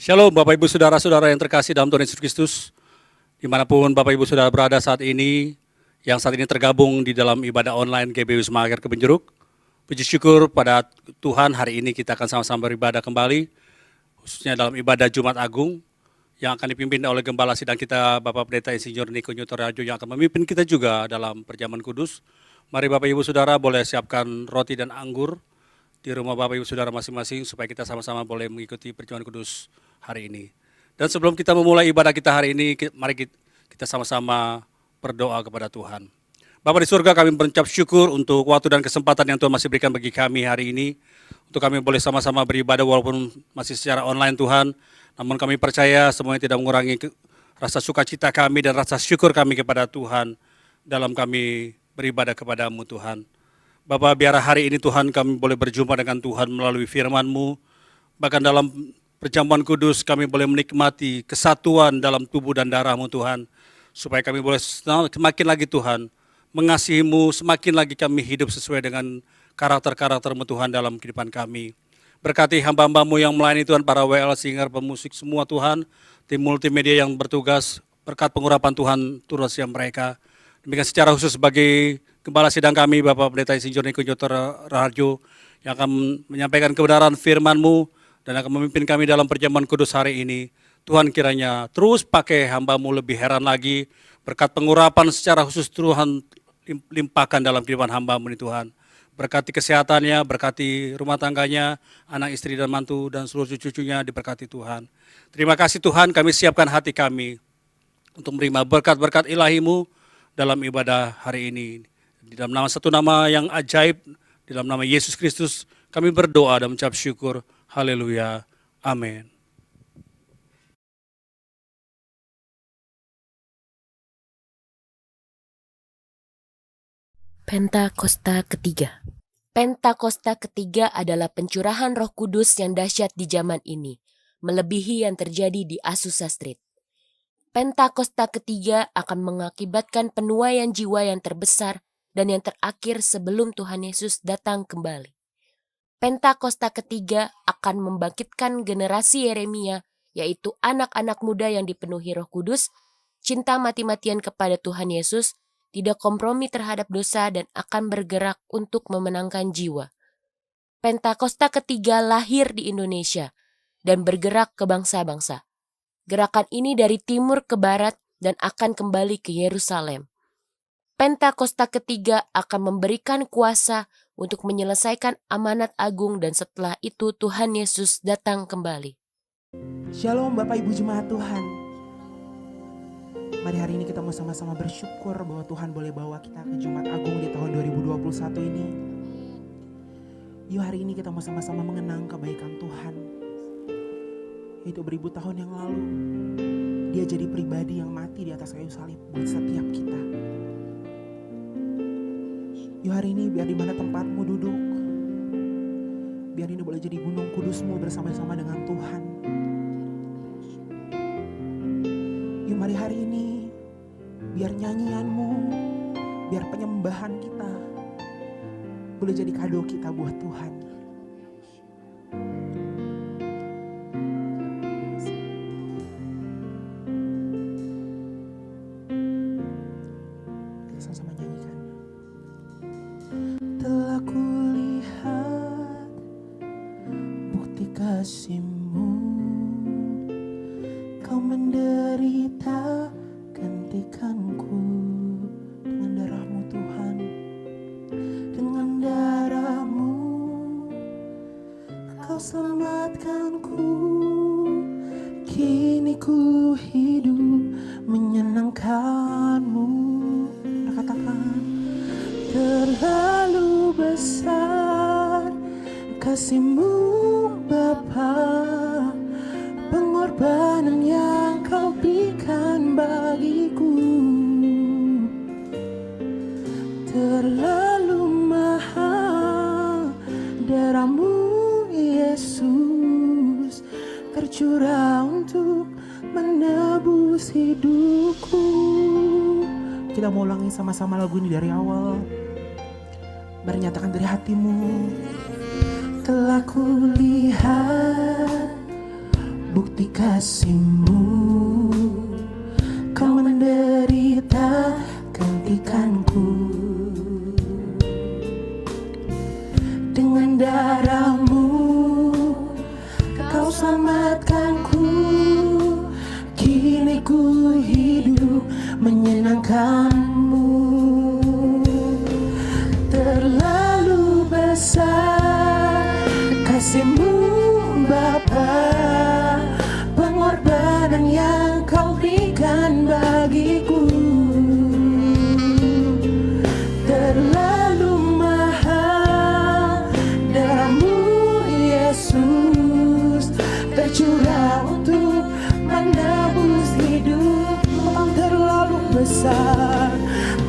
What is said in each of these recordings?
Shalom Bapak Ibu Saudara-saudara yang terkasih dalam Tuhan Yesus Kristus. Dimanapun Bapak Ibu Saudara berada saat ini, yang saat ini tergabung di dalam ibadah online GBI Wisma Akhir Kebenjeruk. Puji syukur pada Tuhan, hari ini kita akan sama-sama beribadah kembali, khususnya dalam ibadah Jumat Agung, yang akan dipimpin oleh Gembala Sidang kita Bapak Pendeta Insinyur Niko Nyuto Rajo, yang akan memimpin kita juga dalam perjamuan kudus. Mari Bapak Ibu Saudara boleh siapkan roti dan anggur di rumah Bapak Ibu Saudara masing-masing, supaya kita sama-sama boleh mengikuti perjamuan kudus hari ini. Dan sebelum kita memulai ibadah kita hari ini, mari kita sama-sama berdoa kepada Tuhan. Bapa di surga, kami mengucap syukur untuk waktu dan kesempatan yang Tuhan masih berikan bagi kami hari ini, untuk kami boleh sama-sama beribadah walaupun masih secara online Tuhan. Namun kami percaya semuanya tidak mengurangi rasa sukacita kami dan rasa syukur kami kepada Tuhan dalam kami beribadah kepada-Mu Tuhan. Bapa, biar hari ini Tuhan kami boleh berjumpa dengan Tuhan melalui firman-Mu, bahkan dalam perjamuan kudus kami boleh menikmati kesatuan dalam tubuh dan darah-Mu Tuhan, supaya kami boleh semakin lagi Tuhan mengasihi-Mu, semakin lagi kami hidup sesuai dengan karakter-karakter-Mu Tuhan dalam kehidupan kami. Berkati hamba-hamba-Mu yang melayani Tuhan, para WL, singer, pemusik semua Tuhan, tim multimedia yang bertugas, berkat pengurapan Tuhan turun siang mereka. Demikian secara khusus bagi Gembala Sidang kami, Bapak Pendeta Insinyur Niko Nyuto Rajo, yang akan menyampaikan kebenaran firman-Mu dan akan memimpin kami dalam perjamuan kudus hari ini. Tuhan kiranya terus pakai hamba-Mu lebih heran lagi, berkat pengurapan secara khusus Tuhan limpahkan dalam kehidupan hamba-Mu ini Tuhan. Berkati kesehatannya, berkati rumah tangganya, anak istri dan mantu dan seluruh cucu-cucunya diberkati Tuhan. Terima kasih Tuhan, kami siapkan hati kami untuk menerima berkat-berkat ilahi-Mu dalam ibadah hari ini. Di dalam nama satu nama yang ajaib, di dalam nama Yesus Kristus, kami berdoa dan mengucap syukur. Haleluya. Amin. Pentakosta ketiga. Pentakosta ketiga adalah pencurahan Roh Kudus yang dahsyat di zaman ini, melebihi yang terjadi di Azusa Street. Pentakosta ketiga akan mengakibatkan penuaian jiwa yang terbesar dan yang terakhir sebelum Tuhan Yesus datang kembali. Pentakosta ketiga akan membangkitkan generasi Yeremia, yaitu anak-anak muda yang dipenuhi Roh Kudus, cinta mati-matian kepada Tuhan Yesus, tidak kompromi terhadap dosa dan akan bergerak untuk memenangkan jiwa. Pentakosta ketiga lahir di Indonesia dan bergerak ke bangsa-bangsa. Gerakan ini dari timur ke barat dan akan kembali ke Yerusalem. Pentakosta ketiga akan memberikan kuasa untuk menyelesaikan amanat agung dan setelah itu Tuhan Yesus datang kembali. Shalom Bapak Ibu Jemaat Tuhan. Mari hari ini kita mau sama-sama bersyukur bahwa Tuhan boleh bawa kita ke Jumat Agung di tahun 2021 ini. Yuk hari ini kita mau sama-sama mengenang kebaikan Tuhan. Itu beribu tahun yang lalu, Dia jadi pribadi yang mati di atas kayu salib buat setiap kita. Yuk hari ini biar di mana tempatmu duduk, biar ini boleh jadi gunung kudusmu bersama-sama dengan Tuhan. Yuk mari hari ini, biar nyanyianmu, biar penyembahan kita boleh jadi kado kita buat Tuhan. Kita sama-sama nyanyikan. Telah kulihat bukti kasih-Mu, Kau menderita gantikanku dengan darah-Mu Tuhan, dengan darah-Mu Kau selamatkanku. Kini ku hidup menyenangkan-Mu. Katakan, terlalu besar kasih-Mu Bapa, pengorbanan yang Kau berikan bagiku. Terlalu mahal darah-Mu Yesus, tercurah untuk menebus hidupku. Kita mau ulangi sama-sama lagu ini dari awal. Mari nyatakan dari hatimu. Telah kulihat bukti kasih-Mu. Kau menderita gantikanku. Dengan darah-Mu Kau selamatkanku. Kini ku hidup menyenangkan-Mu. Terlalu besar kasih-Mu Bapa, pengorbanan yang Kau berikan bagiku. Terlalu mahal darah-Mu Yesus, tercurah untuk menebus hidupku. Terlalu besar,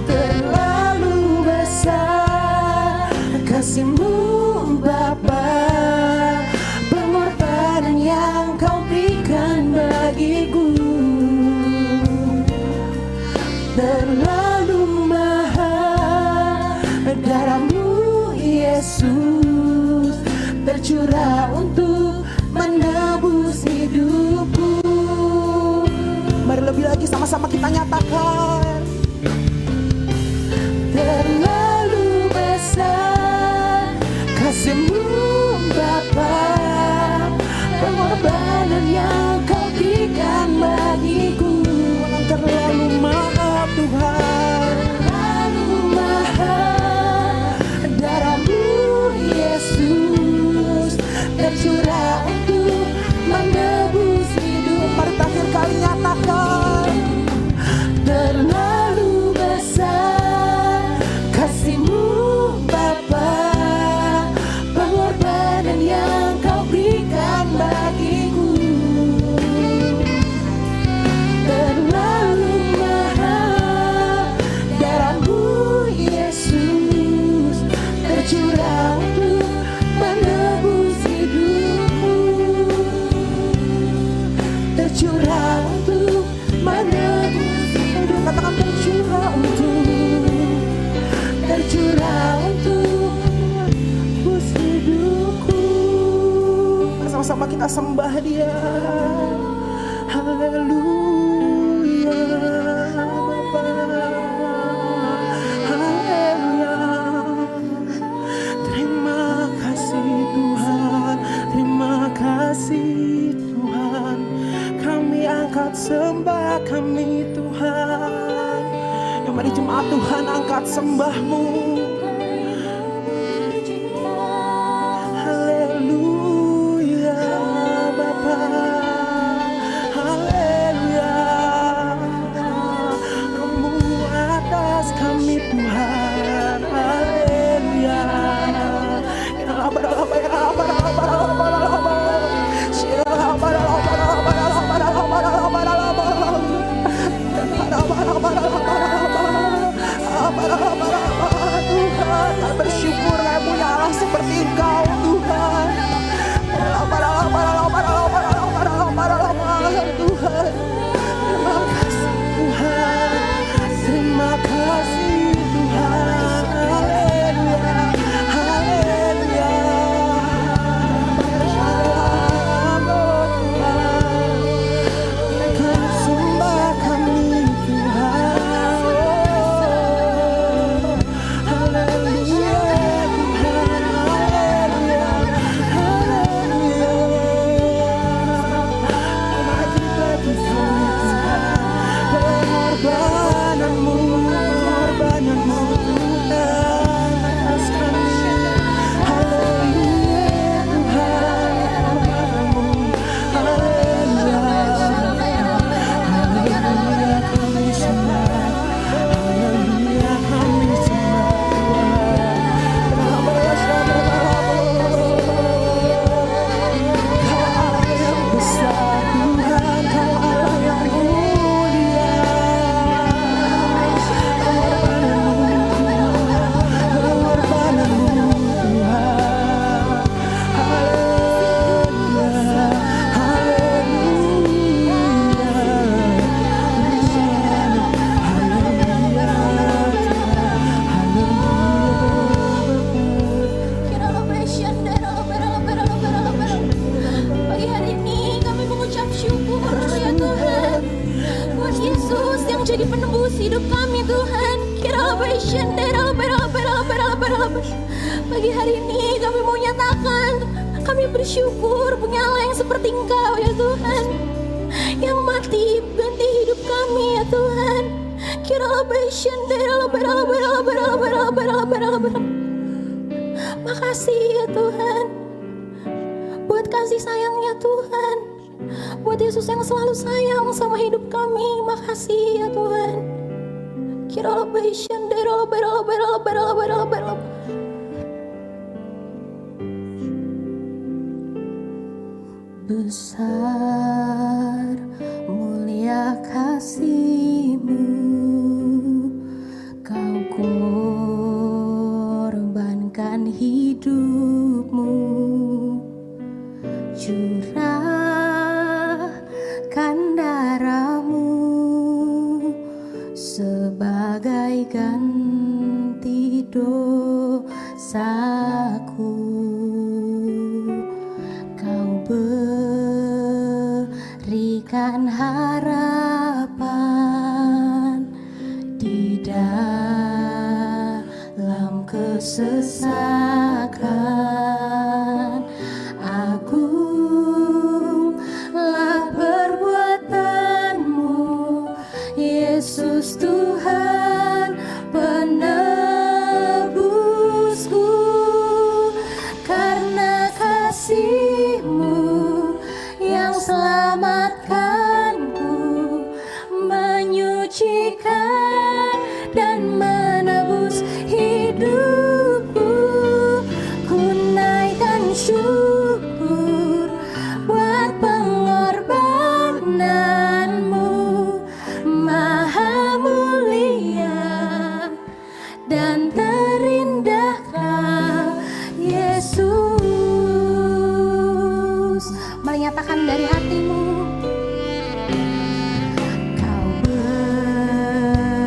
terlalu besar kasih-Mu Bapa, pengorbanan yang Kau berikan bagiku. Terlalu mahal darah-Mu Yesus, tercurah untuk menebus hidupku. Mari lebih lagi sama-sama kita nyatakan. Terlalu besar kasih-Mu Bapa, pengorbanan yang Kau berikan bagiku. Terlalu mahal Tuhan, terlalu mahal darah-Mu Yesus, tercurah untuk menebus hidup. Mari terakhir kali nyatakan. Terlalu besar kasih-Mu Bapa, pengorbanan yang Kau berikan bagiku. Terlalu mahal darah-Mu Yesus, tercurah untuk menebus hidupku. Tercurah untuk menebus hidup. Katakan tercurah untuk menebus hidupku. Sama-sama kita sembah Dia. Haleluya Bapa, haleluya. Terima kasih Tuhan, terima kasih Tuhan. Kami angkat sembah kami Tuhan. Yang mari jemaat Tuhan angkat sembah-Mu. Haleluya Bapa, haleluya. Kamu atas kami Tuhan, haleluya. Tuhan, kami bersyukur kami punya Allah seperti Engkau Tuhan. Tuhan, terima kasih Tuhan, terima kasih Tuhan. Haleluya, haleluya. Kami sembah kami Tuhan. Haleluya Tuhan, haleluya, haleluya. Maju bagi Tuhan, pengorbanan-Mu, pengorbanan-Mu Tuhan atas kami. Haleluya Tuhan, pengorbanan-Mu, haleluya, haleluya kami sembah, haleluya kami sembah Tuhan. Kau Allah yang besar Tuhan, Kau Allah yang menjadi penebus hidup kami Tuhan. Pagi hari ini kami mau nyatakan, kami bersyukur punya Allah yang seperti Engkau ya Tuhan, yang mati ganti hidup kami ya Tuhan. Makasih ya Tuhan, buat kasih sayangnya Tuhan, buat Yesus yang selalu sayang sama hidup kami. Makasih ya Tuhan. Besar mulia kasih-Mu, Kau korbankan hidup-Mu, curahkan darah-Mu sebagai ganti dosaku. Kau berikan harapan di dalam kesesakan. Agunglah perbuatan-Mu, Yesus Tuhan penebusku, karena kasih-Mu yang selamatkanku, menyucikan dan menebus hidupku. Ku naikkan syukur buat pengorbanan-Mu, Maha mulia dan terindahlah Yesus. Mari nyatakan dari hatimu. Kau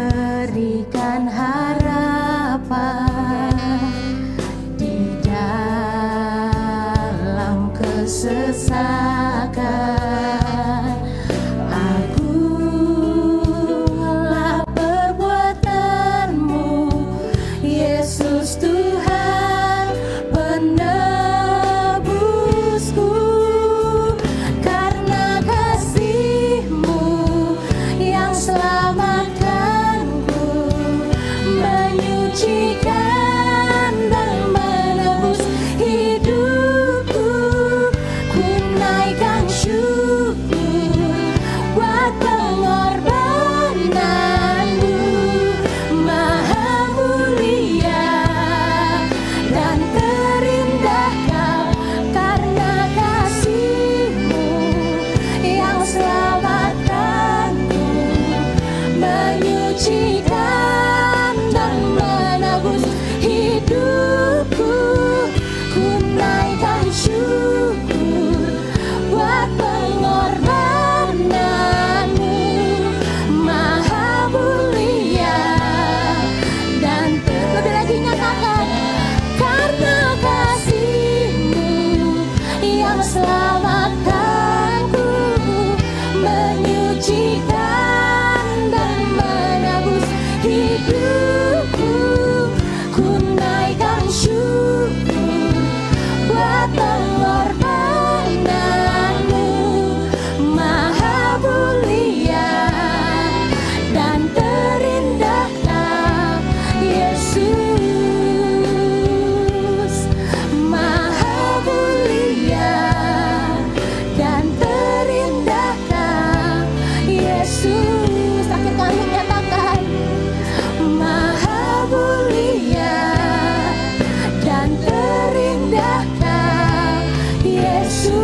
berikan harapan di dalam kesesakan. Agunglah perbuatan-Mu, Yesus Tuhan penebusku, karena kasih-Mu yang selamatkanku, menyucikan dan menebus hidupku. Ku naikkan syukur buat pengorbanan-Mu, Maha mulia dan terindahkan, karena kasih-Mu yang selamatkanku, menyucikan dan menebus hidupku. Ku naikkan syukur buat pengorbanan-Mu, Maha mulia dan lebih lagi nyatakan, karena kasih-Mu yang selamatkanku, menyucikan dan menebus hidupku. Ku naikkan syukur buat pengorbanan-Mu, Maha mulia dan terindahlah Yesus. Maha mulia dan terindahlah Yesus. Terakhir kali nyatakan, Maha mulia dan terindahlah Yesus.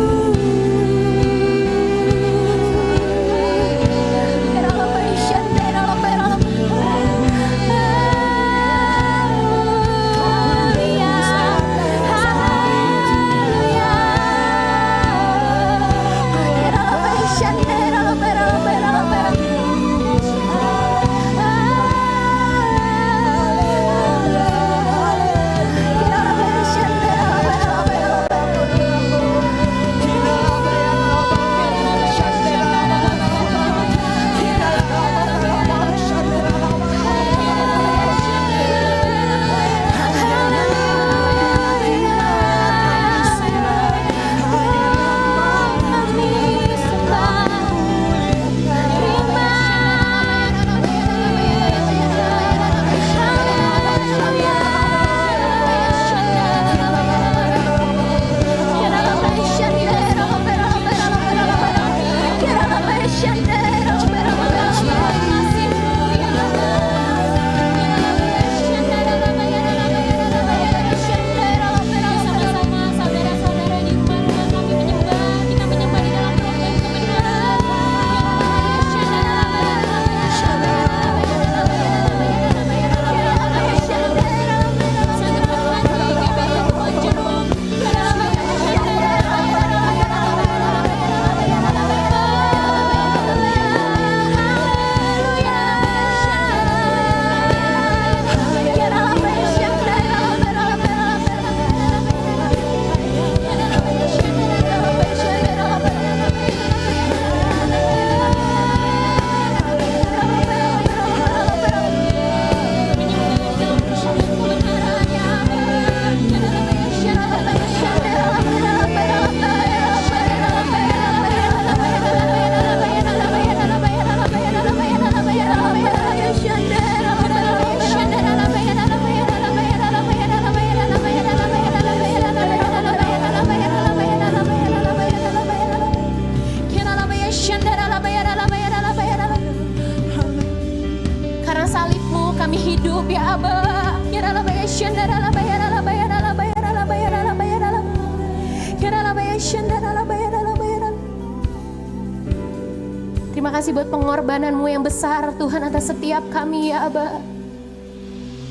Terima kasih buat pengorbananmu yang besar Tuhan atas setiap kami ya Aba.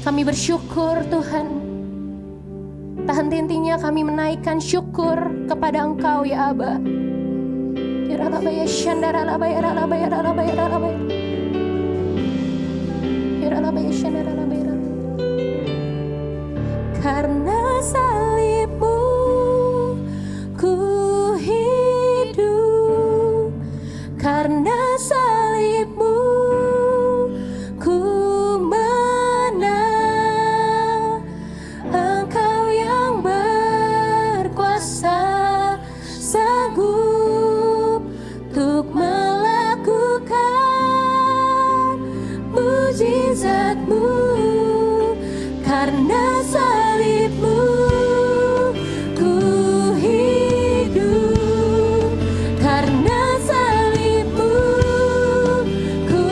Kami bersyukur Tuhan. Tak henti-hentinya kami menaikkan syukur kepada Engkau ya Aba. Ya Rabba ya Shandara Rabba ya Rabba ya Rabba ya Rabba. Ya Rabba ya Shandara Rabba ya Rabba. Karena salibmu ku hidup, karena salibmu ku menang. Engkau yang berkuasa sanggup untuk melakukan mujizat-Mu. Karena salibmu ku hidup, karena salibmu ku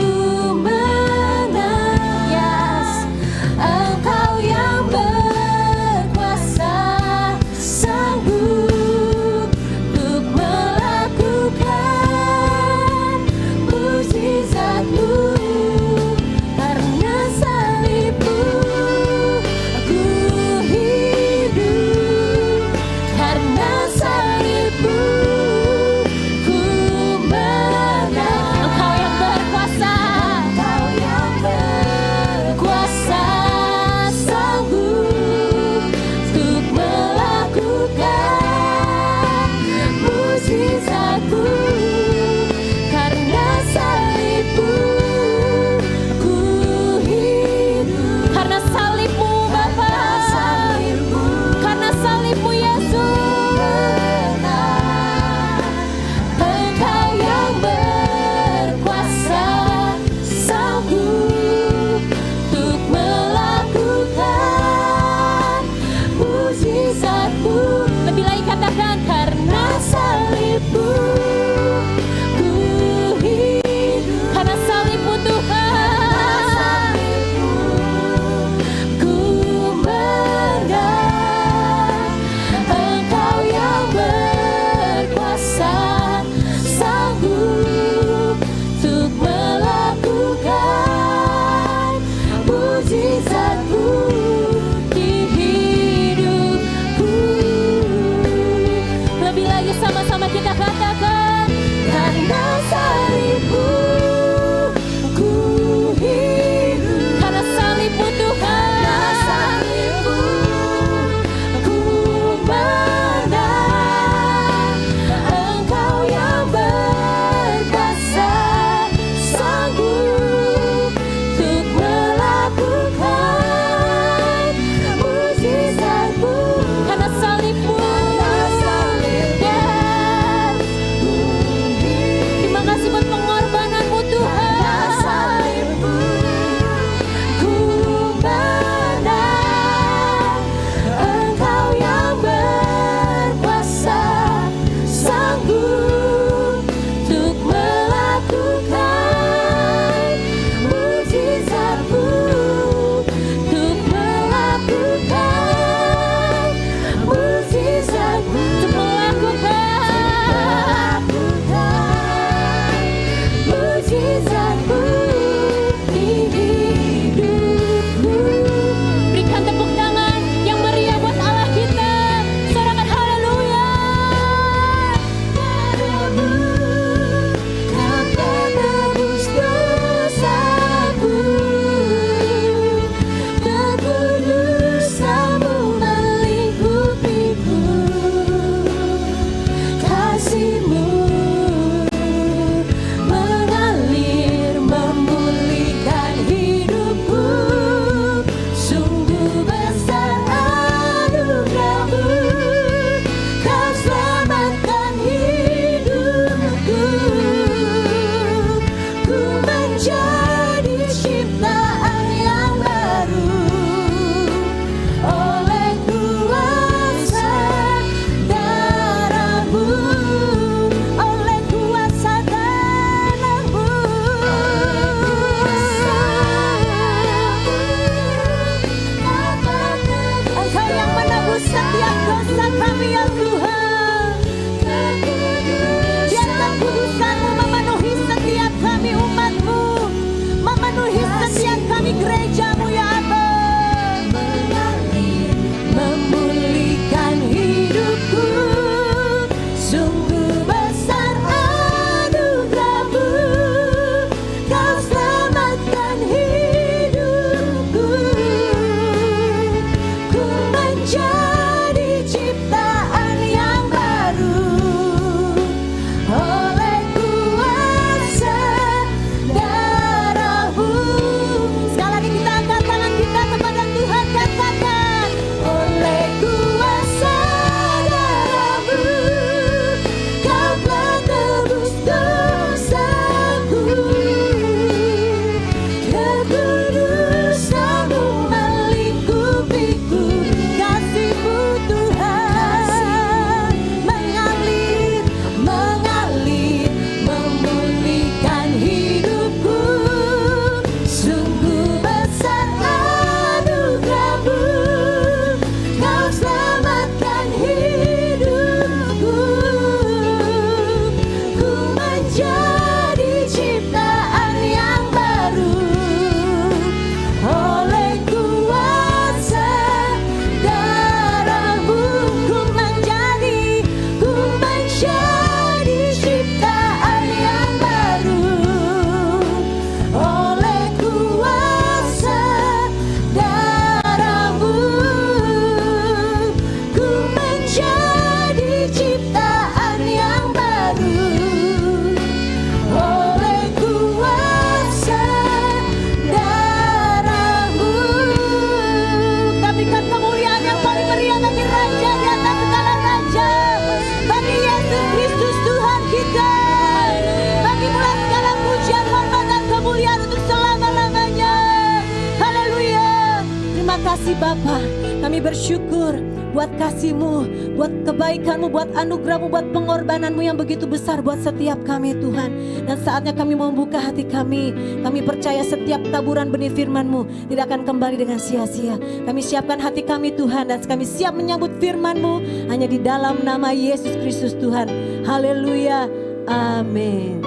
kasih Bapa. Kami bersyukur buat kasih-Mu, buat kebaikan-Mu, buat anugerah-Mu, buat pengorbanan-Mu yang begitu besar buat setiap kami Tuhan. Dan saatnya kami mau membuka hati kami. Kami percaya setiap taburan benih firman-Mu tidak akan kembali dengan sia-sia. Kami siapkan hati kami Tuhan, dan kami siap menyambut firman-Mu hanya di dalam nama Yesus Kristus Tuhan. Haleluya. Amin.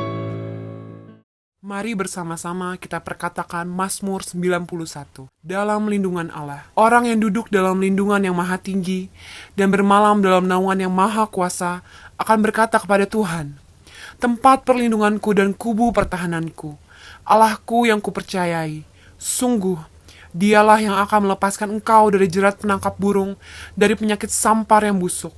Mari bersama-sama kita perkatakan Mazmur 91. Dalam lindungan Allah. Orang yang duduk dalam lindungan yang maha tinggi dan bermalam dalam naungan yang maha kuasa akan berkata kepada Tuhan, tempat perlindunganku dan kubu pertahananku, Allahku yang kupercayai. Sungguh, dialah yang akan melepaskan engkau dari jerat penangkap burung, dari penyakit sampar yang busuk.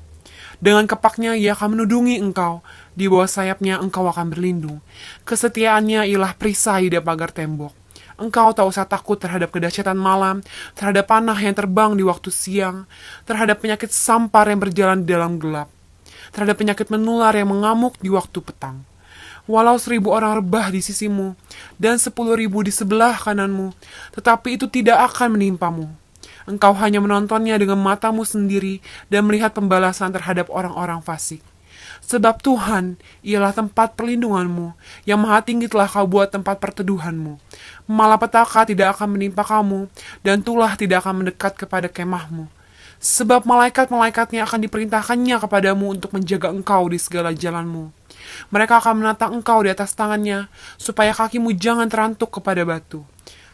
Dengan kepaknya ia akan menudungi engkau, di bawah sayapnya engkau akan berlindung. Kesetiaannya ialah perisai di pagar tembok. Engkau tak usah takut terhadap kedahsyatan malam, terhadap panah yang terbang di waktu siang, terhadap penyakit sampar yang berjalan di dalam gelap, terhadap penyakit menular yang mengamuk di waktu petang. Walau 1.000 orang rebah di sisimu, dan 10.000 di sebelah kananmu, tetapi itu tidak akan menimpamu. Engkau hanya menontonnya dengan matamu sendiri dan melihat pembalasan terhadap orang-orang fasik. Sebab Tuhan ialah tempat perlindunganmu, yang maha tinggi telah kau buat tempat perteduhanmu. Malapetaka tidak akan menimpa kamu, dan tulah tidak akan mendekat kepada kemahmu. Sebab malaikat-malaikatnya akan diperintahkannya kepadamu untuk menjaga engkau di segala jalanmu. Mereka akan menatang engkau di atas tangannya, supaya kakimu jangan terantuk kepada batu.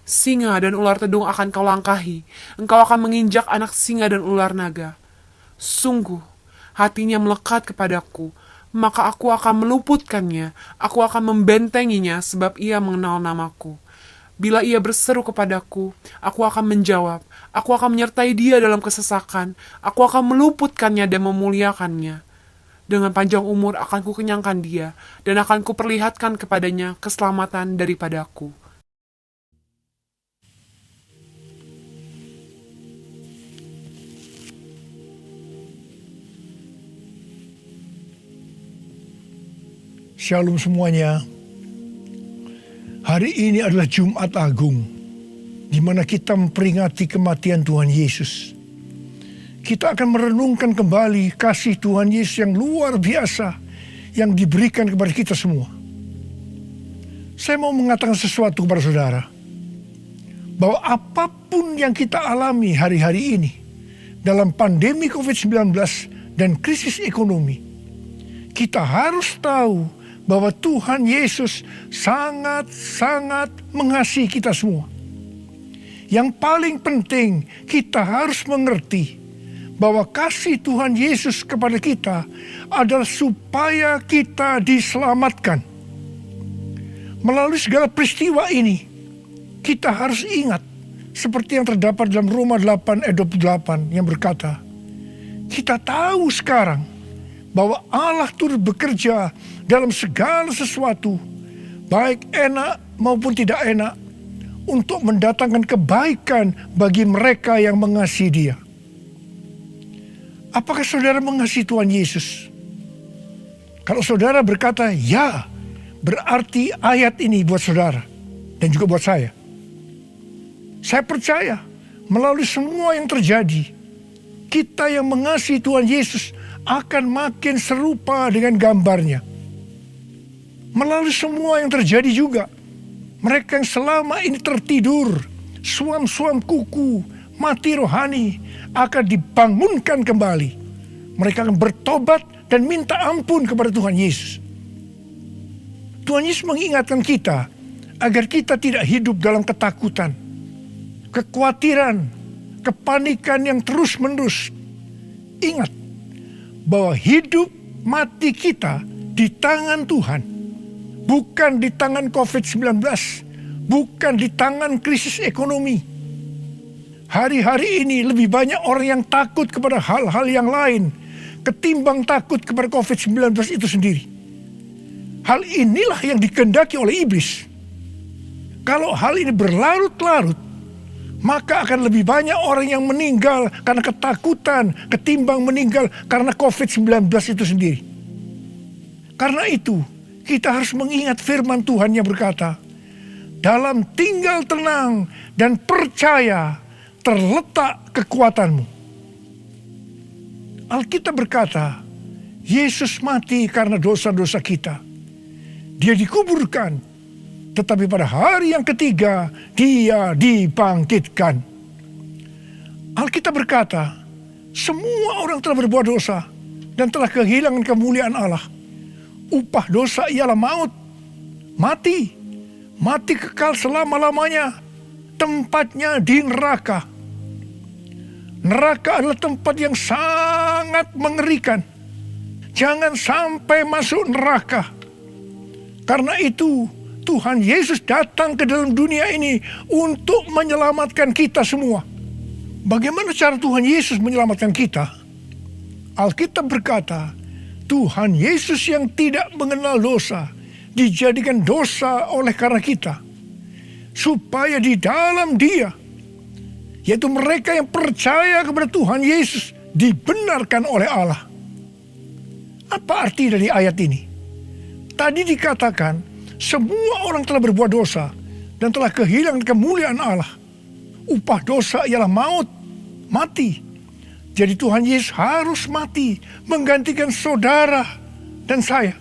Singa dan ular tedung akan kau langkahi, engkau akan menginjak anak singa dan ular naga. Sungguh, hatinya melekat kepadaku, maka aku akan meluputkannya, aku akan membentenginya sebab ia mengenal namaku. Bila ia berseru kepadaku, aku akan menjawab, aku akan menyertai dia dalam kesesakan, aku akan meluputkannya dan memuliakannya. Dengan panjang umur akan kukenyangkan dia, dan akan kuperlihatkan kepadanya keselamatan daripadaku. Shalom semuanya. Hari ini adalah Jumat Agung, di mana kita memperingati kematian Tuhan Yesus. Kita akan merenungkan kembali kasih Tuhan Yesus yang luar biasa yang diberikan kepada kita semua. Saya mau mengatakan sesuatu kepada saudara, bahwa apapun yang kita alami hari-hari ini dalam pandemi COVID-19 dan krisis ekonomi, kita harus tahu bahwa Tuhan Yesus sangat-sangat mengasihi kita semua. Yang paling penting, kita harus mengerti bahwa kasih Tuhan Yesus kepada kita adalah supaya kita diselamatkan. Melalui segala peristiwa ini, kita harus ingat seperti yang terdapat dalam Roma 8 ayat 28 yang berkata, kita tahu sekarang bahwa Allah turut bekerja dalam segala sesuatu, baik enak maupun tidak enak, untuk mendatangkan kebaikan bagi mereka yang mengasihi Dia. Apakah saudara mengasihi Tuhan Yesus? Kalau saudara berkata ya, berarti ayat ini buat saudara dan juga buat saya. Saya percaya melalui semua yang terjadi, kita yang mengasihi Tuhan Yesus akan makin serupa dengan gambarnya. Melalui semua yang terjadi juga, mereka yang selama ini tertidur, suam-suam kuku, mati rohani, akan dibangunkan kembali. Mereka akan bertobat dan minta ampun kepada Tuhan Yesus. Tuhan Yesus mengingatkan kita agar kita tidak hidup dalam ketakutan, kekhawatiran, kepanikan yang terus-menerus. Ingat bahwa hidup mati kita di tangan Tuhan, bukan di tangan COVID-19, bukan di tangan krisis ekonomi. Hari-hari ini lebih banyak orang yang takut kepada hal-hal yang lain ketimbang takut kepada COVID-19 itu sendiri. Hal inilah yang dikehendaki oleh iblis. Kalau hal ini berlarut-larut, maka akan lebih banyak orang yang meninggal karena ketakutan ketimbang meninggal karena COVID-19 itu sendiri. Karena itu, kita harus mengingat firman Tuhan yang berkata, dalam tinggal tenang dan percaya, terletak kekuatanmu. Alkitab berkata, Yesus mati karena dosa-dosa kita. Dia dikuburkan, tetapi pada hari yang ketiga dia dibangkitkan. Alkitab berkata, semua orang telah berbuat dosa dan telah kehilangan kemuliaan Allah. Upah dosa ialah maut, mati kekal selama-lamanya, tempatnya di neraka. Neraka adalah tempat yang sangat mengerikan. Jangan sampai masuk neraka. Karena itu Tuhan Yesus datang ke dalam dunia ini untuk menyelamatkan kita semua. Bagaimana cara Tuhan Yesus menyelamatkan kita? Alkitab berkata, Tuhan Yesus yang tidak mengenal dosa dijadikan dosa oleh karena kita, supaya di dalam Dia, yaitu mereka yang percaya kepada Tuhan Yesus, dibenarkan oleh Allah. Apa arti dari ayat ini? Tadi dikatakan, semua orang telah berbuat dosa dan telah kehilangan kemuliaan Allah. Upah dosa ialah maut, mati. Jadi Tuhan Yesus harus mati, menggantikan saudara dan saya.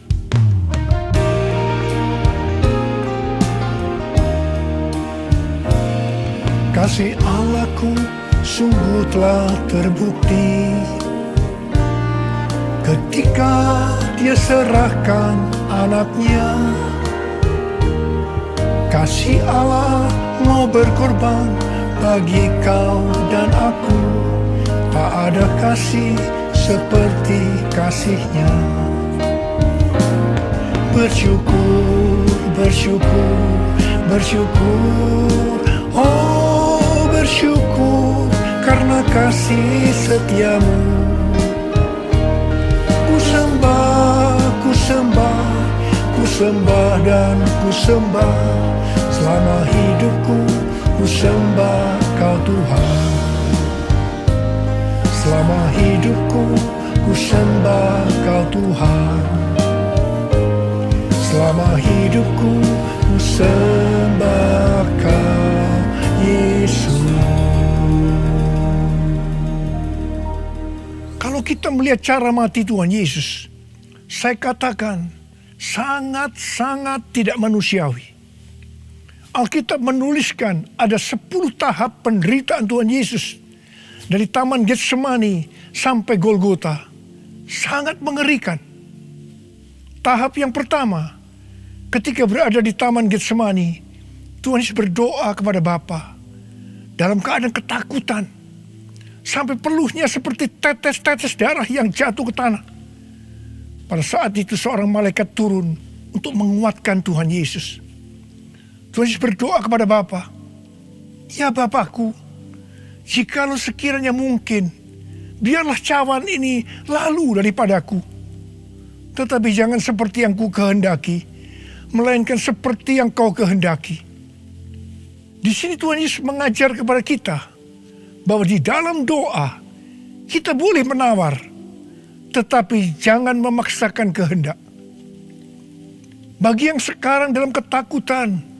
Kasih Allahku sungguh telah terbukti ketika Dia serahkan anaknya. Kasih Allah mau berkorban bagi kau dan aku. Tak ada kasih seperti kasih-Nya. Bersyukur, bersyukur, bersyukur. Oh, bersyukur karena kasih setiamu. Ku sembah, ku sembah, ku sembah dan ku sembah. Selama hidupku ku sembah kau Tuhan. Selama hidupku ku sembah kau Tuhan. Selama hidupku ku sembah kau Yesus. Kalau kita melihat cara mati Tuhan Yesus, saya katakan sangat-sangat tidak manusiawi. Alkitab menuliskan ada 10 tahap penderitaan Tuhan Yesus. Dari Taman Getsemani sampai Golgota. Sangat mengerikan. Tahap yang pertama, ketika berada di Taman Getsemani, Tuhan Yesus berdoa kepada Bapa dalam keadaan ketakutan. Sampai peluhnya seperti tetes-tetes darah yang jatuh ke tanah. Pada saat itu seorang malaikat turun untuk menguatkan Tuhan Yesus. Tuhan Yesus berdoa kepada Bapa, ya Bapakku, jikalau sekiranya mungkin, biarlah cawan ini lalu daripadaku. Tetapi jangan seperti yang ku kehendaki, melainkan seperti yang kau kehendaki. Di sini Tuhan Yesus mengajar kepada kita, bahwa di dalam doa, kita boleh menawar, tetapi jangan memaksakan kehendak. Bagi yang sekarang dalam ketakutan,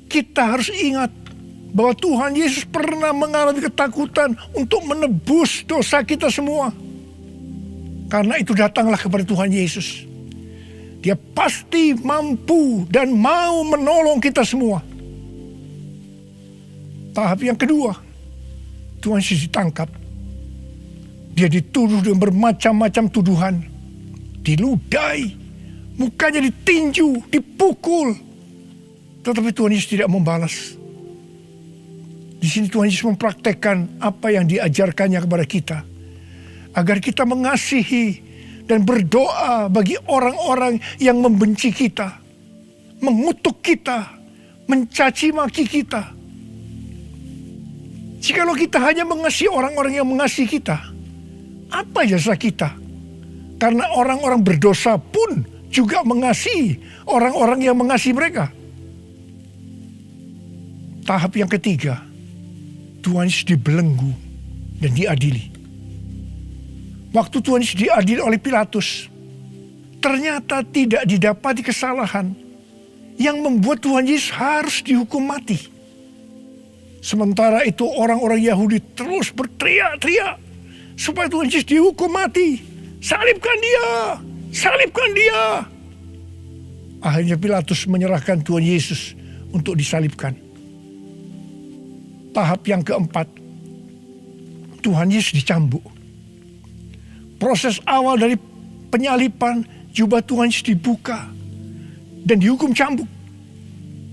kita harus ingat bahwa Tuhan Yesus pernah mengalami ketakutan untuk menebus dosa kita semua. Karena itu datanglah kepada Tuhan Yesus. Dia pasti mampu dan mau menolong kita semua. Tahap yang kedua, Tuhan Yesus ditangkap. Dia dituduh dengan bermacam-macam tuduhan. Diludahi, mukanya ditinju, dipukul. Tetapi Tuhan Yesus tidak membalas. Di sini Tuhan Yesus mempraktekkan apa yang diajarkannya kepada kita. Agar kita mengasihi dan berdoa bagi orang-orang yang membenci kita. Mengutuk kita, mencaci maki kita. Jikalau kita hanya mengasihi orang-orang yang mengasihi kita, apa jasa kita? Karena orang-orang berdosa pun juga mengasihi orang-orang yang mengasihi mereka. Tahap yang ketiga, Tuhan Yesus dibelenggu dan diadili. Waktu Tuhan Yesus diadili oleh Pilatus, ternyata tidak didapati kesalahan yang membuat Tuhan Yesus harus dihukum mati. Sementara itu orang-orang Yahudi terus berteriak-teriak supaya Tuhan Yesus dihukum mati. Salibkan dia! Salibkan dia! Akhirnya Pilatus menyerahkan Tuhan Yesus untuk disalibkan. Tahap yang keempat, Tuhan Yesus dicambuk. Proses awal dari penyaliban, jubah Tuhan Yesus dibuka dan dihukum cambuk.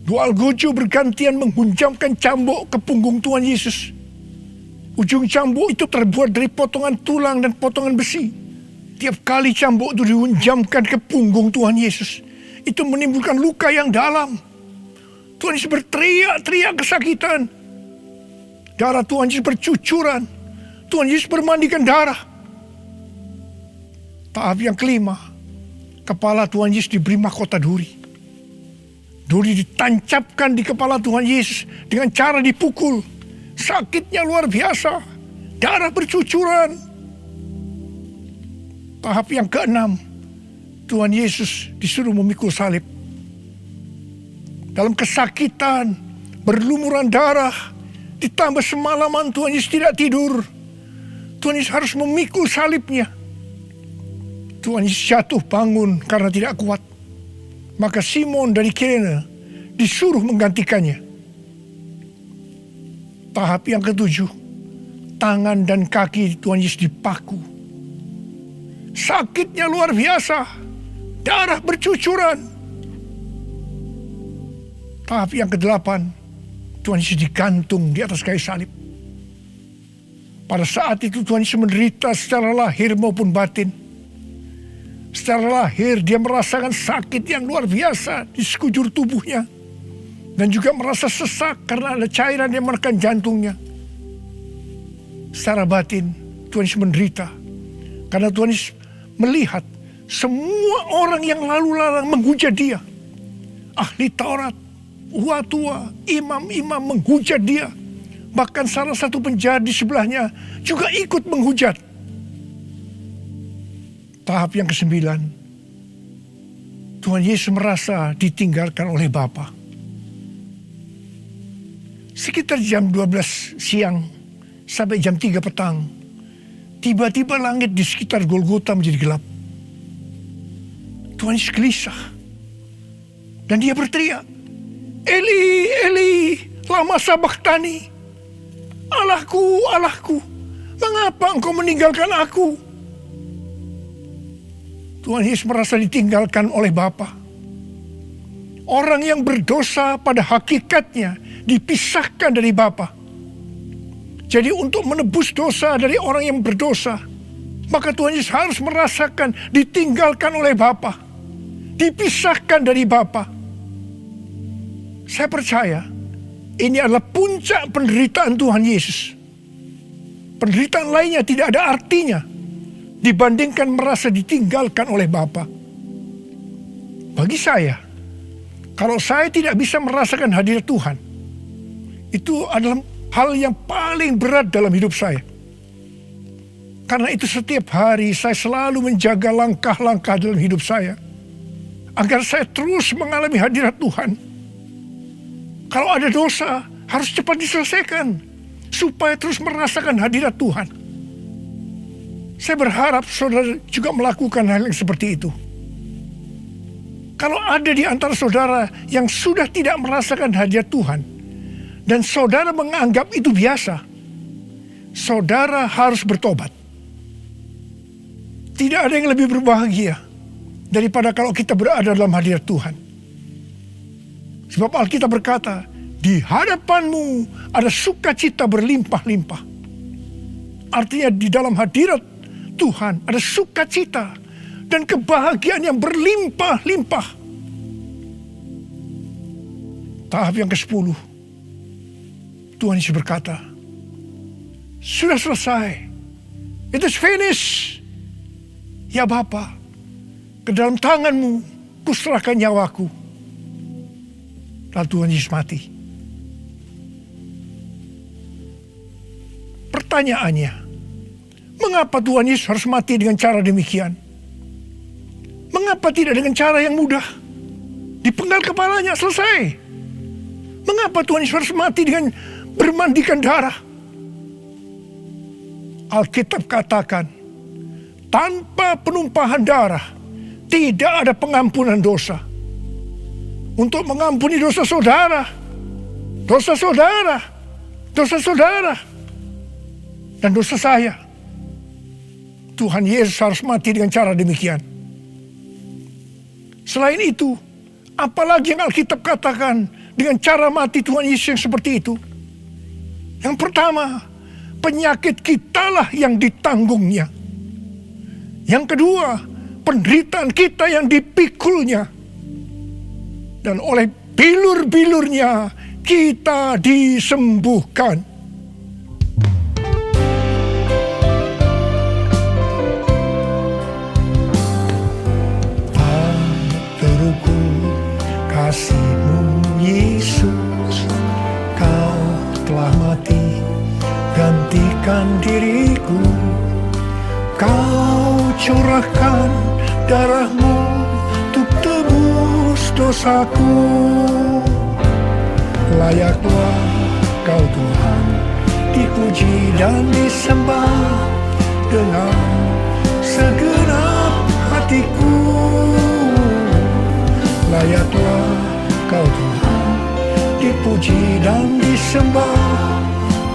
Dua algojo bergantian menghunjamkan cambuk ke punggung Tuhan Yesus. Ujung cambuk itu terbuat dari potongan tulang dan potongan besi. Tiap kali cambuk itu dihunjamkan ke punggung Tuhan Yesus, itu menimbulkan luka yang dalam. Tuhan Yesus berteriak-teriak kesakitan. Darah Tuhan Yesus bercucuran. Tuhan Yesus bermandikan darah. Tahap yang kelima, kepala Tuhan Yesus diberi mahkota duri. Duri ditancapkan di kepala Tuhan Yesus dengan cara dipukul. Sakitnya luar biasa. Darah bercucuran. Tahap yang keenam, Tuhan Yesus disuruh memikul salib. Dalam kesakitan, berlumuran darah, ditambah semalaman Tuhan Yesus tidak tidur. Tuhan Yesus harus memikul salibnya. Tuhan Yesus jatuh bangun karena tidak kuat. Maka Simon dari Kirene disuruh menggantikannya. Tahap yang ketujuh, tangan dan kaki Tuhan Yesus dipaku. Sakitnya luar biasa, darah bercucuran. Tahap yang kedelapan, Tuhan Yesus digantung di atas kayu salib. Pada saat itu Tuhan Yesus menderita secara lahir maupun batin. Secara lahir dia merasakan sakit yang luar biasa di sekujur tubuhnya. Dan juga merasa sesak karena ada cairan yang menekan jantungnya. Secara batin Tuhan Yesus menderita. Karena Tuhan Yesus melihat semua orang yang lalu lalang menghujat dia. Ahli Taurat, tua-tua, imam-imam menghujat dia. Bahkan salah satu penjahat di sebelahnya juga ikut menghujat. Tahap yang kesembilan, Tuhan Yesus merasa ditinggalkan oleh Bapa. Sekitar jam 12 siang sampai jam 3 petang, tiba-tiba langit di sekitar Golgota menjadi gelap. Tuhan Yesus gelisah. Dan dia berteriak, Eli, Eli, lama sabachthani. Allahku, Allahku, mengapa engkau meninggalkan aku? Tuhan Yesus merasa ditinggalkan oleh Bapa. Orang yang berdosa pada hakikatnya dipisahkan dari Bapa. Jadi untuk menebus dosa dari orang yang berdosa, maka Tuhan Yesus harus merasakan ditinggalkan oleh Bapa. Dipisahkan dari Bapa. Saya percaya ini adalah puncak penderitaan Tuhan Yesus. Penderitaan lainnya tidak ada artinya dibandingkan merasa ditinggalkan oleh Bapa. Bagi saya, kalau saya tidak bisa merasakan hadirat Tuhan, itu adalah hal yang paling berat dalam hidup saya. Karena itu setiap hari saya selalu menjaga langkah-langkah dalam hidup saya, agar saya terus mengalami hadirat Tuhan. Kalau ada dosa, harus cepat diselesaikan, supaya terus merasakan hadirat Tuhan. Saya berharap saudara juga melakukan hal yang seperti itu. Kalau ada di antara saudara yang sudah tidak merasakan hadirat Tuhan, dan saudara menganggap itu biasa, saudara harus bertobat. Tidak ada yang lebih berbahagia daripada kalau kita berada dalam hadirat Tuhan. Sebab Alkitab berkata, di hadapanmu ada sukacita berlimpah-limpah. Artinya di dalam hadirat Tuhan ada sukacita dan kebahagiaan yang berlimpah-limpah. Tahap yang ke-10, Tuhan Yesus berkata, sudah selesai. It is finished. Ya Bapa, ke dalam tanganmu kuserahkan nyawaku. Lalu Tuhan Yesus mati. Pertanyaannya, mengapa Tuhan Yesus harus mati dengan cara demikian? Mengapa tidak dengan cara yang mudah? Dipenggal kepalanya, selesai. Mengapa Tuhan Yesus harus mati dengan bermandikan darah. Alkitab katakan, tanpa penumpahan darah tidak ada pengampunan dosa. Untuk mengampuni dosa saudara, dosa saudara, dosa saudara, dan dosa saya, Tuhan Yesus harus mati dengan cara demikian. Selain itu, apalagi yang Alkitab katakan dengan cara mati Tuhan Yesus yang seperti itu? Yang pertama, penyakit kitalah yang ditanggungnya. Yang kedua, penderitaan kita yang dipikulnya. Dan oleh bilur-bilurnya kita disembuhkan. Tak terukur kasih-Mu Yesus, Kau telah mati gantikan diriku. Kau curahkan darah-Mu untuk tebus dosaku. Layaklah Kau Tuhan dipuji dan disembah dengan segenap hatiku. Layaklah Kau Tuhan dipuji dan disembah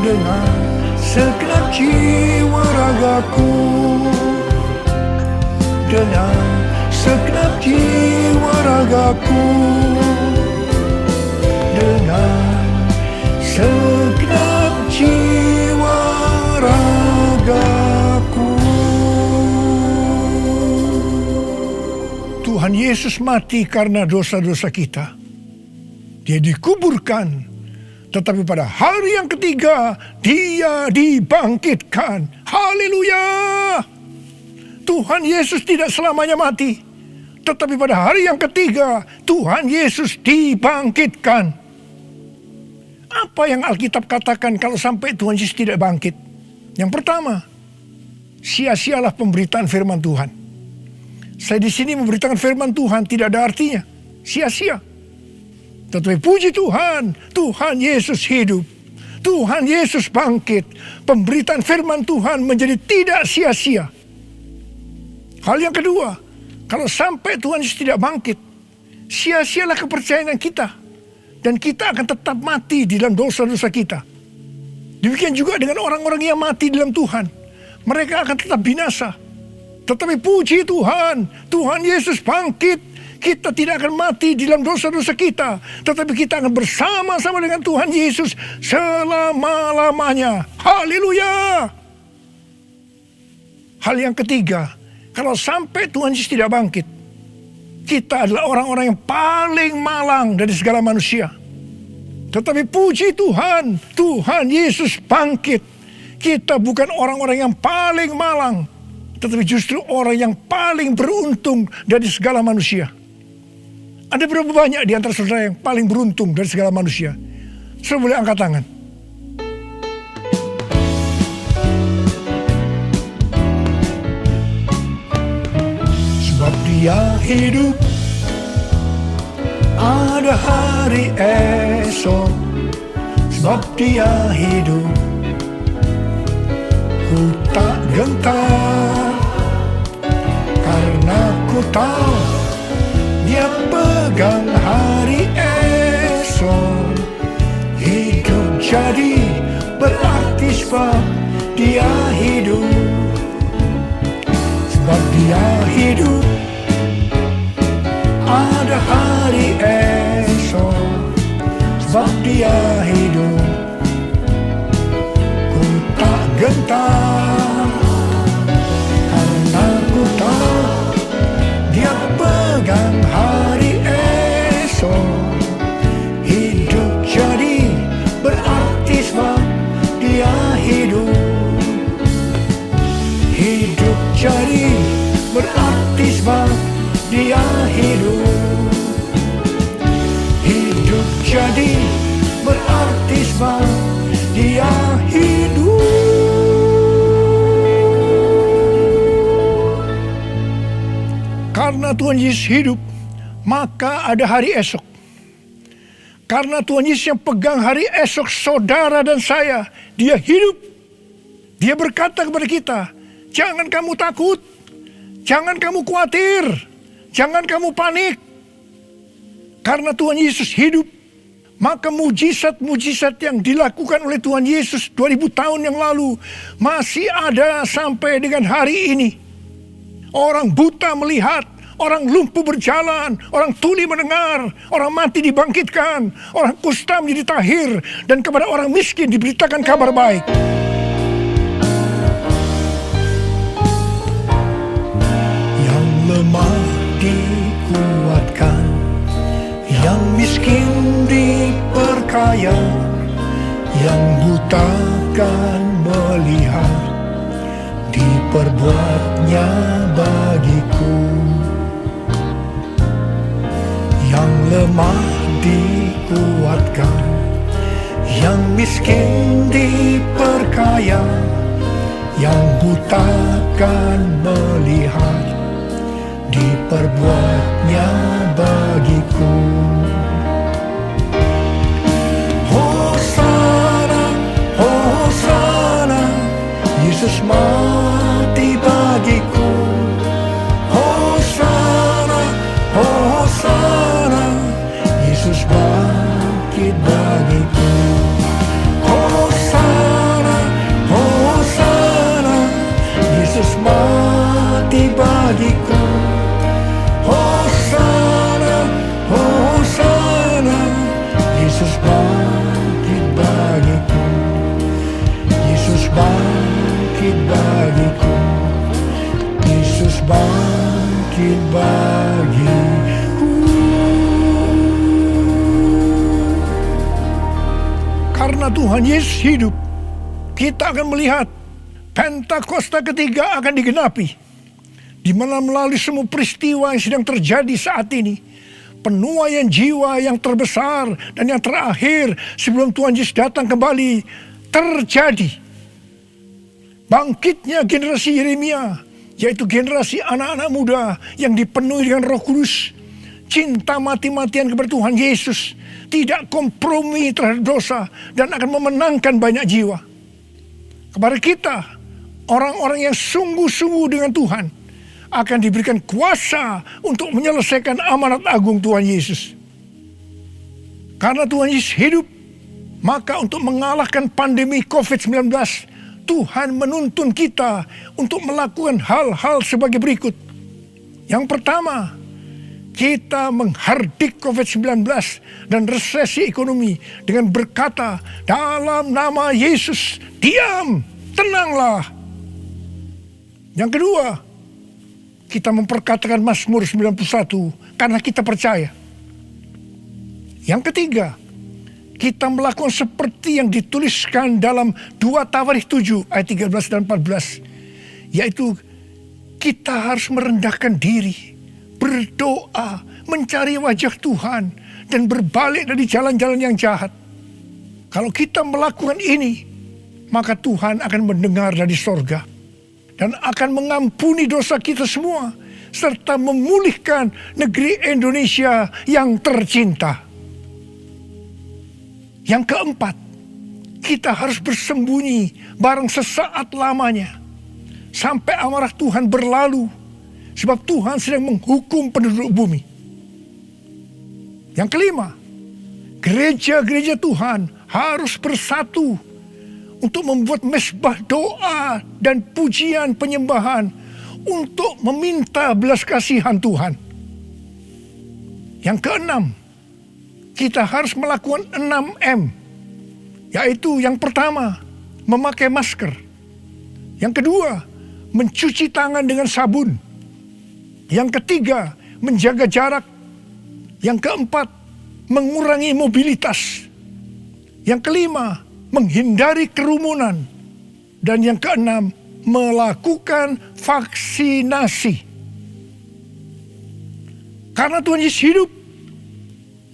dengan segenap jiwa ragaku. Dengan segenap jiwa ragaku. Dengan segenap jiwa ragaku. Tuhan Yesus mati karena dosa-dosa kita. Dia dikuburkan, tetapi pada hari yang ketiga Dia dibangkitkan. Haleluya! Tuhan Yesus tidak selamanya mati, tetapi pada hari yang ketiga Tuhan Yesus dibangkitkan. Apa yang Alkitab katakan kalau sampai Tuhan Yesus tidak bangkit? Yang pertama, sia-sialah pemberitaan firman Tuhan. Saya di sini memberitakan firman Tuhan tidak ada artinya, sia-sia. Tetapi puji Tuhan, Tuhan Yesus hidup. Tuhan Yesus bangkit. Pemberitaan firman Tuhan menjadi tidak sia-sia. Hal yang kedua, kalau sampai Tuhan Yesus tidak bangkit, sia-sialah kepercayaan kita. Dan kita akan tetap mati di dalam dosa-dosa kita. Demikian juga dengan orang-orang yang mati dalam Tuhan. Mereka akan tetap binasa. Tetapi puji Tuhan, Tuhan Yesus bangkit. Kita tidak akan mati di dalam dosa-dosa kita, tetapi kita akan bersama-sama dengan Tuhan Yesus selama-lamanya. Haleluya! Hal yang ketiga, kalau sampai Tuhan Yesus tidak bangkit, kita adalah orang-orang yang paling malang dari segala manusia. Tetapi puji Tuhan, Tuhan Yesus bangkit. Kita bukan orang-orang yang paling malang, tetapi justru orang yang paling beruntung dari segala manusia. Ada berapa banyak di antara saudara yang paling beruntung dari segala manusia? Saudara boleh angkat tangan. Sebab Dia hidup, ada hari esok. Sebab Dia hidup, ku tak gentar, karena ku tahu Dia pegang hari esok. Hidup jadi berarti sebab Dia hidup. Sebab Dia hidup, ada hari esok. Sebab Dia hidup, ku tak gentar, karena ku tahu Dia pegang hari esok. Hidup jadi berarti sebab Dia hidup. Hidup jadi berarti sebab Dia hidup. Hidup jadi berarti sebab Dia hidup. Karena Tuhan Yesus hidup, maka ada hari esok. Karena Tuhan Yesus yang pegang hari esok saudara dan saya, dia hidup. Dia berkata kepada kita, jangan kamu takut, jangan kamu khawatir, jangan kamu panik. Karena Tuhan Yesus hidup, maka mujizat-mujizat yang dilakukan oleh Tuhan Yesus 2000 tahun yang lalu masih ada sampai dengan hari ini. Orang buta melihat, orang lumpuh berjalan, orang tuli mendengar, orang mati dibangkitkan, orang kusta menjadi tahir, dan kepada orang miskin diberitakan kabar baik. Yang lemah dikuatkan, yang miskin diperkaya, yang buta kan melihat, diperbuatnya bagiku. Yang lemah dikuatkan, yang miskin diperkaya, yang buta kan melihat, diperbuatnya bagiku. Hosana, Hosana, Yesus mati bagiku. Hosana, Hosana, Yesus bangkit bagiku. Hosana, Hosana, Yesus mati bagiku. Hosana, Hosana, Yesus bangkit bagiku. Yesus bangkit bagiku. Yesus bangkit bagiku. Karena Tuhan Yesus hidup, kita akan melihat Pentakosta ketiga akan digenapi, di mana melalui semua peristiwa yang sedang terjadi saat ini, penuaian jiwa yang terbesar dan yang terakhir sebelum Tuhan Yesus datang kembali terjadi. Bangkitnya generasi Yeremia, yaitu generasi anak-anak muda yang dipenuhi dengan Roh Kudus, cinta mati-matian kepada Tuhan Yesus, tidak kompromi terhadap dosa, dan akan memenangkan banyak jiwa. Kepada kita, orang-orang yang sungguh-sungguh dengan Tuhan, akan diberikan kuasa untuk menyelesaikan amanat agung Tuhan Yesus. Karena Tuhan Yesus hidup, maka untuk mengalahkan pandemi COVID-19, Tuhan menuntun kita untuk melakukan hal-hal sebagai berikut. Yang pertama, kita menghardik COVID-19 dan resesi ekonomi dengan berkata, dalam nama Yesus, diam, tenanglah. Yang kedua, kita memperkatakan Mazmur 91 karena kita percaya. Yang ketiga, kita melakukan seperti yang dituliskan dalam 2 Tawarikh 7 ayat 13 dan 14. Yaitu kita harus merendahkan diri, berdoa, mencari wajah Tuhan, dan berbalik dari jalan-jalan yang jahat. Kalau kita melakukan ini, maka Tuhan akan mendengar dari sorga dan akan mengampuni dosa kita semua, serta memulihkan negeri Indonesia yang tercinta. Yang keempat, kita harus bersembunyi barang sesaat lamanya, sampai amarah Tuhan berlalu, sebab Tuhan sedang menghukum penduduk bumi. Yang kelima, gereja-gereja Tuhan harus bersatu untuk membuat mezbah doa dan pujian penyembahan untuk meminta belas kasihan Tuhan. Yang keenam, kita harus melakukan 6M, yaitu yang pertama, memakai masker. Yang kedua, mencuci tangan dengan sabun. Yang ketiga, menjaga jarak. Yang keempat, mengurangi mobilitas. Yang kelima, menghindari kerumunan. Dan yang keenam, melakukan vaksinasi. Karena Tuhan Yesus hidup,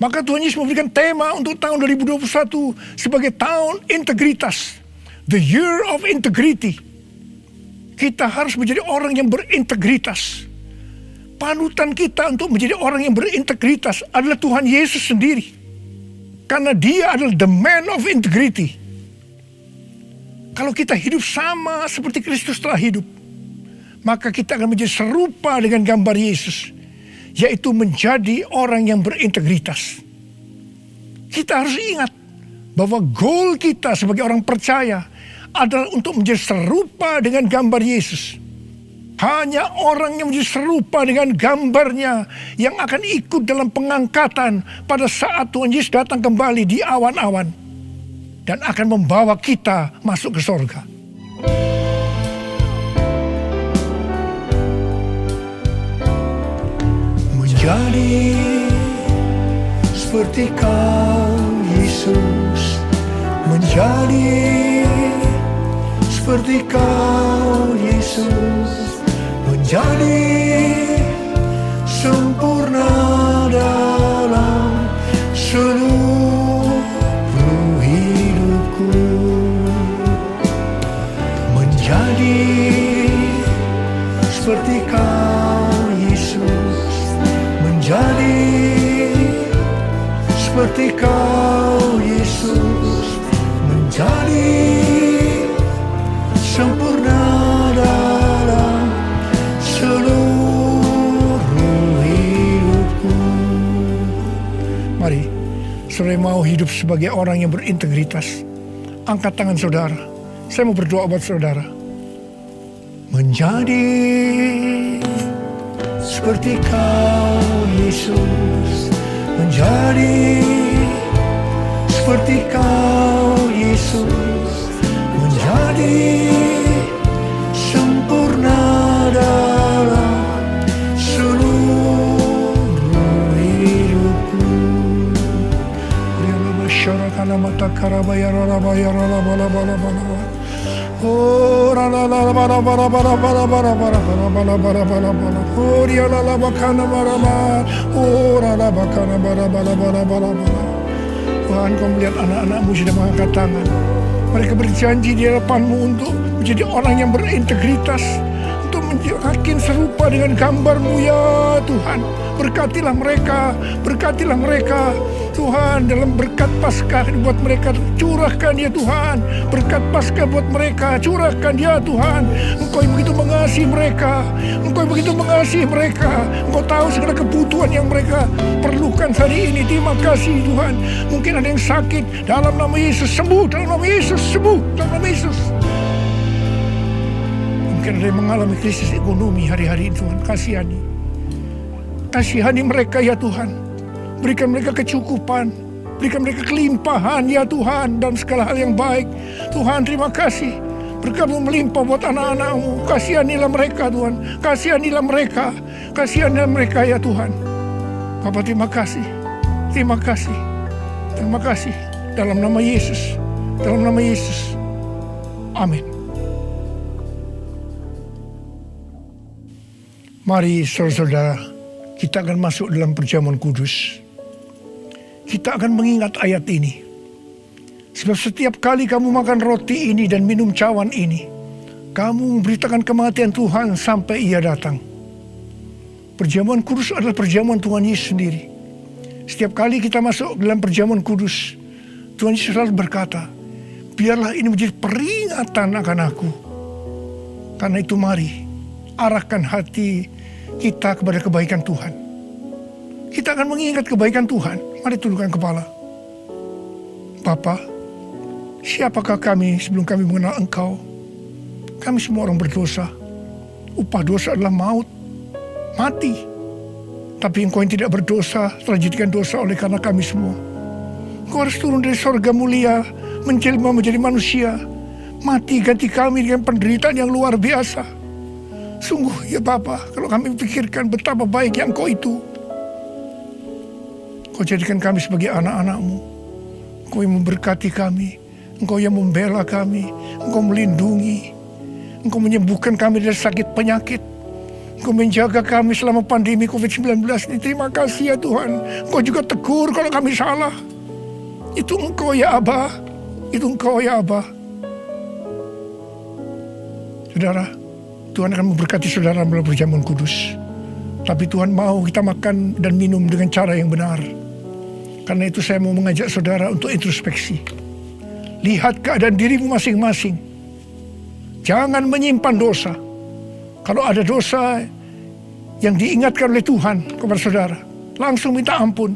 maka Tuhan Yesus memberikan tema untuk tahun 2021 sebagai tahun integritas. The Year of Integrity. Kita harus menjadi orang yang berintegritas. Panutan kita untuk menjadi orang yang berintegritas adalah Tuhan Yesus sendiri. Karena dia adalah the man of integrity. Kalau kita hidup sama seperti Kristus telah hidup, maka kita akan menjadi serupa dengan gambar Yesus, yaitu menjadi orang yang berintegritas. Kita harus ingat bahwa goal kita sebagai orang percaya adalah untuk menjadi serupa dengan gambar Yesus. Hanya orang yang menjadi serupa dengan gambarnya yang akan ikut dalam pengangkatan pada saat Tuhan Yesus datang kembali di awan-awan dan akan membawa kita masuk ke sorga. Menjadi seperti Kau Yesus, menjadi seperti Kau Yesus, menjadi sempurna dalam seluruh hidupku, menjadi seperti Kau Yesus, menjadi seperti Kau Yesus, menjadi sempurna dalam seluruh hidupku. Mari, saudara mau hidup sebagai orang yang berintegritas. Angkat tangan saudara. Saya mau berdoa buat saudara. Menjadi seperti Kau Yesus, menjadi seperti Kau Yesus, menjadi sempurna dalam seluruh hidupku. Masyarakat mata karabaya ralabaya ralabalabalabalabala. Oh ralabalabalabalabalabalabalabalabalabalabala. Oh rialalabakana baraba. Oh ralabakana barabalabalabalabala. Tuhan, Kau melihat anak-anak-Mu sudah mengangkat tangan. Mereka berjanji di hadapan-Mu untuk menjadi orang yang berintegritas, untuk makin serupa dengan gambar-Mu ya Tuhan. Berkatilah mereka Tuhan, dalam berkat Paskah buat mereka, curahkan ya Tuhan. Berkat Paskah buat mereka, curahkan ya Tuhan. Engkau yang begitu mengasihi mereka, Engkau tahu segala kebutuhan yang mereka perlukan hari ini. Terima kasih Tuhan. Mungkin ada yang sakit, dalam nama Yesus sembuh, dalam nama Yesus sembuh, dalam nama Yesus. Mungkin ada yang mengalami krisis ekonomi hari-hari ini Tuhan, kasihani mereka ya Tuhan. Berikan mereka kecukupan, berikan mereka kelimpahan ya Tuhan, dan segala hal yang baik. Tuhan, terima kasih. Berkat-Mu melimpah buat anak-anak-Mu. Kasihanilah mereka Tuhan, kasihanilah mereka ya Tuhan. Bapa, terima kasih. Dalam nama Yesus, amin. Mari saudara-saudara, kita akan masuk dalam perjamuan kudus. Kita akan mengingat ayat ini. Sebab setiap kali kamu makan roti ini dan minum cawan ini, kamu memberitakan kematian Tuhan sampai Ia datang. Perjamuan kudus adalah perjamuan Tuhan Yesus sendiri. Setiap kali kita masuk dalam perjamuan kudus, Tuhan Yesus selalu berkata, biarlah ini menjadi peringatan akan aku. Karena itu mari, arahkan hati kita kepada kebaikan Tuhan. Kita akan mengingat kebaikan Tuhan. Mari tundukkan kepala. Bapa, siapakah kami sebelum kami mengenal Engkau? Kami semua orang berdosa. Upah dosa adalah maut, mati. Tapi Engkau yang tidak berdosa telah dijadikan dosa oleh karena kami semua. Engkau harus turun dari sorga mulia, menjelma menjadi manusia, mati ganti kami dengan penderitaan yang luar biasa. Sungguh ya Bapa, kalau kami pikirkan betapa baiknya Engkau itu. Engkau jadikan kami sebagai anak-anak-Mu. Engkau yang memberkati kami, Engkau yang membela kami, Engkau melindungi, Engkau menyembuhkan kami dari sakit penyakit, Engkau menjaga kami selama pandemi COVID-19 ini. Terima kasih ya Tuhan. Engkau juga tegur kalau kami salah. Itu Engkau ya Abah, itu Engkau ya Abah. Saudara, Tuhan akan memberkati saudara melalui perjamuan kudus. Tapi Tuhan mau kita makan dan minum dengan cara yang benar. Karena itu saya mau mengajak saudara untuk introspeksi. Lihat keadaan dirimu masing-masing. Jangan menyimpan dosa. Kalau ada dosa yang diingatkan oleh Tuhan kepada saudara, langsung minta ampun.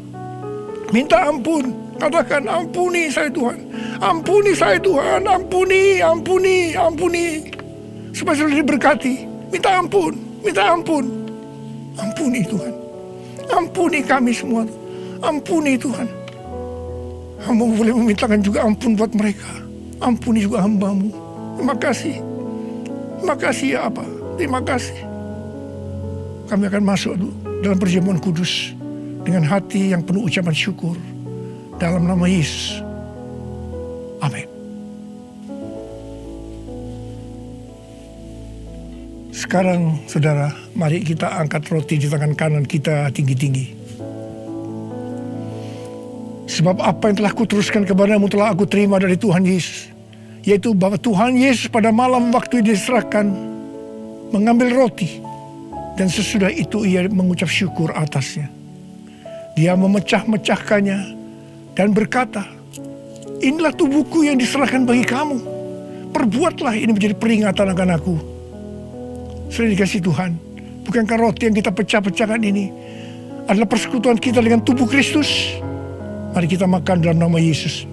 Minta ampun. Katakan, ampuni saya Tuhan. Ampuni saya Tuhan. Ampuni, ampuni, ampuni. Supaya saudara diberkati. Minta ampun. Minta ampun. Ampuni Tuhan. Ampuni kami semua. Ampuni Tuhan. Hamba boleh memintakan juga ampun buat mereka. Ampuni juga hamba-Mu. Terima kasih. Terima kasih ya Aba. Terima kasih. Kami akan masuk dalam perjamuan kudus dengan hati yang penuh ucapan syukur. Dalam nama Yesus. Amin. Sekarang saudara, mari kita angkat roti di tangan kanan kita tinggi-tinggi. Sebab apa yang telah kuteruskan kepadamu telah aku terima dari Tuhan Yesus. Yaitu bahwa Tuhan Yesus pada malam waktu diserahkan mengambil roti. Dan sesudah itu ia mengucap syukur atasnya. Dia memecah-mecahkannya dan berkata, inilah tubuhku yang diserahkan bagi kamu. Perbuatlah ini menjadi peringatan akan aku. Sudah dikasih Tuhan, bukankah roti yang kita pecah-pecahkan ini adalah persekutuan kita dengan tubuh Kristus? Mari kita makan dalam nama Yesus.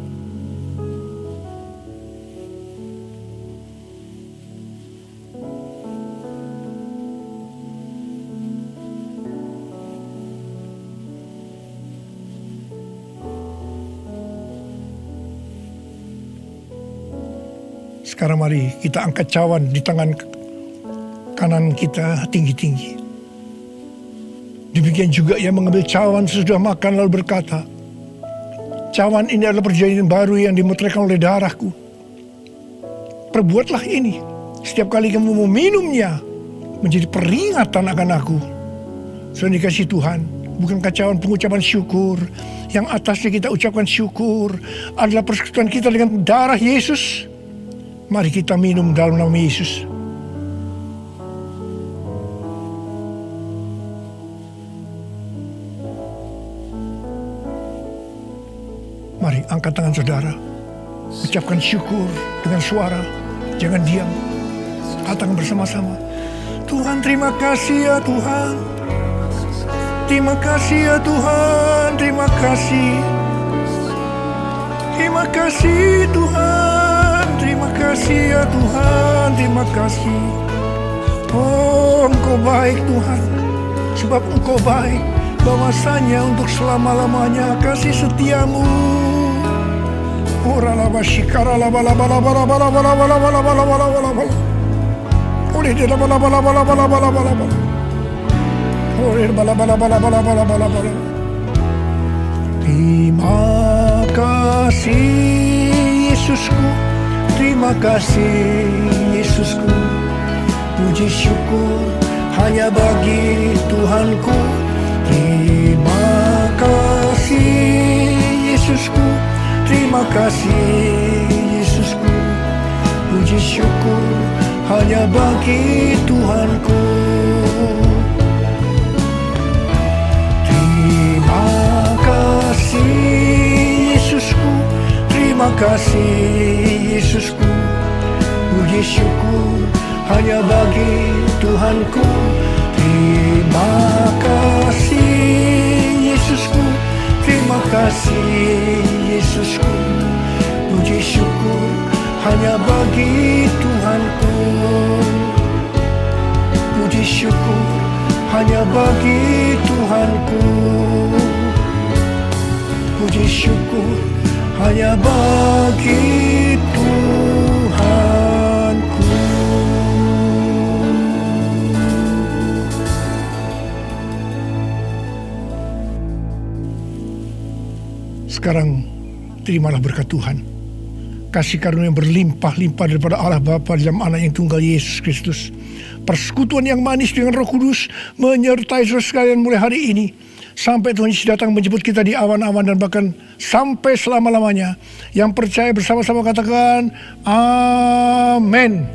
Sekarang mari kita angkat cawan di tangan kanan kita tinggi-tinggi. Demikian juga ia mengambil cawan sesudah makan lalu berkata, cawan ini adalah perjanjian baru yang dimeteraikan oleh darahku. Perbuatlah ini setiap kali kamu meminumnya menjadi peringatan akan aku. Sudah dikasih Tuhan, bukankah cawan pengucapan syukur yang atasnya kita ucapkan syukur adalah persekutuan kita dengan darah Yesus? Mari kita minum dalam nama Yesus. Mari angkat tangan saudara. Ucapkan syukur dengan suara. Jangan diam. Katakan bersama-sama. Tuhan terima kasih ya Tuhan. Terima kasih ya Tuhan. Terima kasih. Terima kasih Tuhan. Terima kasih ya Tuhan. Terima kasih. Oh Engkau baik Tuhan. Sebab Engkau baik. Bahwasanya untuk selama-lamanya kasih setiamu. Ora la bashikara la bala bala bala bala bala bala bala bala bala bala bala. Ore de la bala bala bala bala bala bala bala. Ore bala bala bala bala bala bala bala. Terima kasih Yesusku. Terima kasih Yesusku. Puji syukur hanya bagi Tuhanku. Terima kasih Yesusku. Terima kasih Yesusku. Puji syukur hanya bagi Tuhanku. Terima kasih Yesusku. Terima kasih Yesusku. Puji syukur hanya bagi Tuhanku. Terima kasih Yesusku. Terima kasih Yesusku. Puji syukur hanya bagi Tuhanku. Puji syukur hanya bagi Tuhanku. Puji syukur hanya bagi Tuhanku. Sekarang terimalah berkat Tuhan. Kasih karunia yang berlimpah-limpah daripada Allah Bapa dalam Anak yang tunggal Yesus Kristus. Persekutuan yang manis dengan Roh Kudus menyertai saudara sekalian mulai hari ini. Sampai Tuhan Yesus datang menjemput kita di awan-awan dan bahkan sampai selama-lamanya. Yang percaya bersama-sama katakan, amin.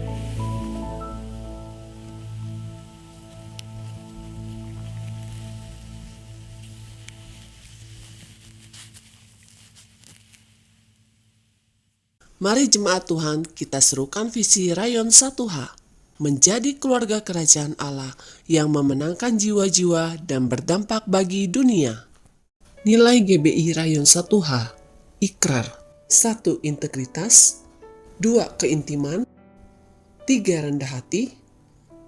Mari jemaat Tuhan, kita serukan visi Rayon 1H, menjadi keluarga kerajaan Allah yang memenangkan jiwa-jiwa dan berdampak bagi dunia. Nilai GBI Rayon 1H, ikrar. 1. Integritas. 2. Keintiman. 3. Rendah hati.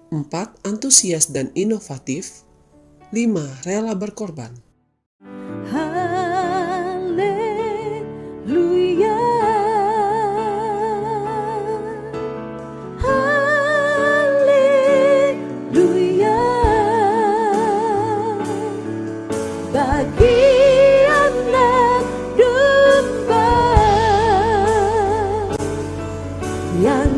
4. Antusias dan inovatif. 5. Rela berkorban. Haleluya. Haleluya. Bagi anak domba yang